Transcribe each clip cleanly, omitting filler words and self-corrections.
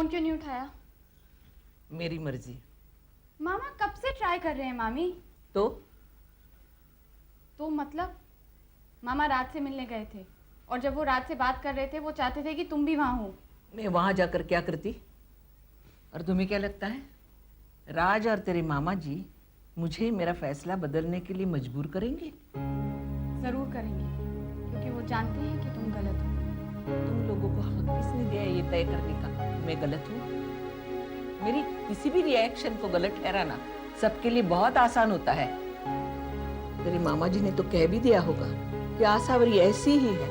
Phone क्यों नहीं उठाया? मेरी मर्जी। मामा कब से ट्राई कर रहे हैं मामी। तो मतलब मामा रात से मिलने गए थे और जब वो रात से बात कर रहे थे वो चाहते थे कि तुम भी वहां हो। मैं वहां जाकर क्या करती? और तुम्हें क्या लगता है राज और तेरे मामा जी मुझे मेरा फैसला बदलने के लिए मजबूर करेंगे? जरूर करेंगे, क्योंकि वो जानते हैं कि तुम गलत हो। तुम लोगों को हक किसने दिया ये तय करने का कि मैं गलत हूँ? मेरी किसी भी रिएक्शन को गलत ठहराना सबके लिए बहुत आसान होता है। तेरे मामा जी ने तो कह भी दिया होगा कि आसावरी ऐसी ही है।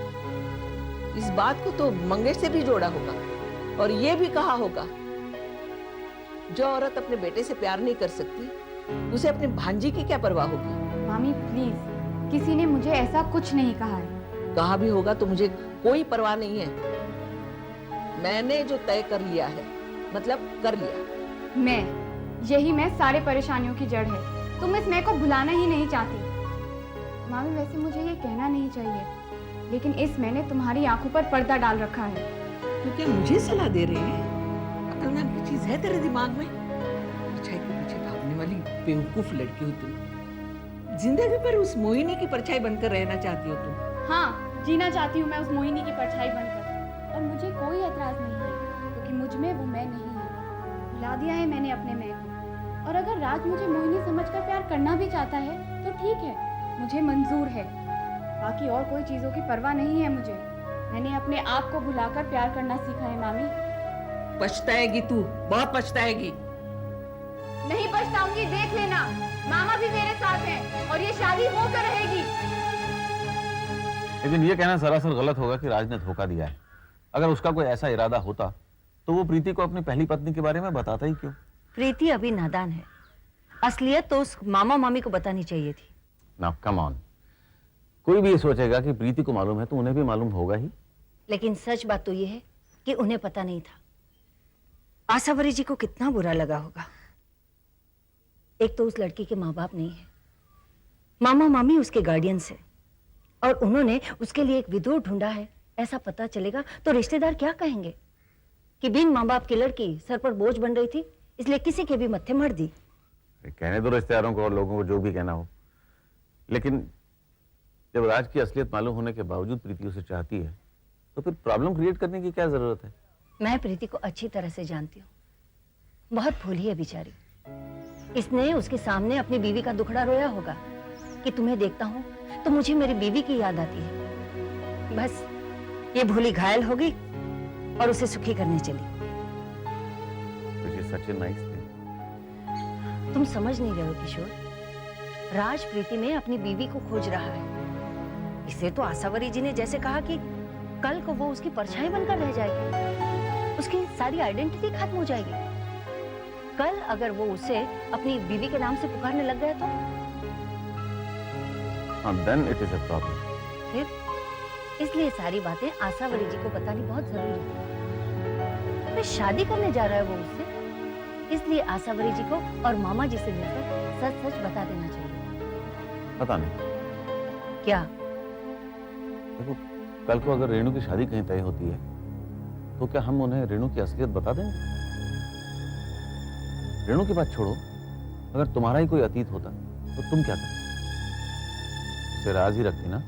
इस बात को तो मंगेश से भी जोड़ा होगा और ये भी कहा होगा जो औरत अपने बेटे से प्यार नहीं कर सकती उसे अपने भांजी की क्या परवाह होगी? मामी प्लीज, किसी ने मुझे ऐसा कुछ नहीं कहा है। कहा भी होगा तो मुझे कोई परवाह नहीं है। मैंने जो तय कर लिया है मतलब कर लिया। यही मैं सारे परेशानियों की जड़ है। तुम इस मैं को भुलाना ही नहीं चाहती। मामी वैसे मुझे ये कहना नहीं चाहिए, लेकिन इस मैंने तुम्हारी आंखों पर पर्दा डाल रखा है। तो क्या मुझे सलाह दे रहे हैं? अकल नाम की चीज है तेरे दिमाग में? परछाई के पीछे भागने वाली बेवकूफ लड़की हो तुम। जिंदगी भर उस मोहिनी की परछाई बनकर रहना चाहती हो तुम। हाँ, जीना चाहती हूँ मैं उस मोहिनी की परछाई बनकर, और मुझे कोई एतराज नहीं है, क्योंकि मुझ में वो मैं नहीं है। भुला दिया है मैंने अपने मैं को। और अगर राज मुझे मोहिनी समझकर प्यार करना भी चाहता है तो ठीक है, मुझे मंजूर है। बाकी और कोई चीजों की परवाह नहीं है मुझे। मैंने अपने आप को भुलाकर प्यार करना सीखा है मामी। पछताएगी तू, बहुत पछताएगी। नहीं पछताऊंगी, देख लेना। मामा भी मेरे साथ हैं और ये शादी होकर रहेगी। लेकिन ये कहना सरासर गलत होगा कि राज ने धोखा दिया है। अगर उसका कोई ऐसा इरादा होता तो वो प्रीति को अपनी पहली पत्नी के बारे में बताता ही क्यों? प्रीति अभी नादान है। असलियत तो उस मामा मामी को बतानी चाहिए थी। नाउ कम ऑन, कोई भी ये सोचेगा कि प्रीति को मालूम है तो उन्हें भी मालूम होगा ही। लेकिन सच बात तो ये है कि उन्हें पता नहीं था। आसावरी जी को कितना बुरा लगा होगा। एक तो उस लड़की के माँ बाप नहीं है, मामा मामी उसके गार्डियंस है, और उन्होंने उसके लिए एक विदुर ढूंढा है। ऐसा पता चलेगा तो रिश्तेदार क्या कहेंगे कि बिन माँ बाप की लड़की सर पर बोझ बन रही थी, इसलिए किसी के भी मत्थे मर दी। कहने दो रिश्तेदारों को और लोगों को जो भी कहना हो, लेकिन जब राज की असलियत मालूम होने के बावजूद प्रीति उसे चाहती है तो फिर प्रॉब्लम क्रिएट करने की क्या जरूरत है? मैं प्रीति को अच्छी तरह से जानती हूँ, बहुत भोली है बेचारी। इसने उसके सामने अपनी बीवी का दुखड़ा रोया होगा कि तुम्हें देखता हूँ तो मुझे मेरी बीवी की याद आती है। बस ये भोली घायल हो गई और उसे सुखी करने चली। Such nice thing. तुम समझ नहीं रहे हो किशोर, राज प्रीति में अपनी बीवी को खोज रहा है। इसे तो आसावरी जी ने जैसे कहा कि कल को वो उसकी परछाई बनकर रह जाएगी, उसकी सारी आइडेंटिटी खत्म हो जाएगी। कल अगर वो उसे अपनी बीवी के नाम से पुकारने लग गया तो then it is a problem. फिर इसलिए सारी बातें आसावरी जी को बतानी बहुत जरूरी है। फिर शादी करने जा रहा है वो उससे, इसलिए आसावरी जी को और मामा जी से मिलकर सच सच बता देना चाहिए। पता नहीं, क्या? देखो कल को अगर रेणु की शादी कहीं तय होती है तो क्या हम उन्हें रेणु की असलियत बता देंगे? रेणु की बात छोड़ो, अगर तुम्हारा ही कोई अतीत होता तो तुम क्या करते? उसे राज ही रखती ना।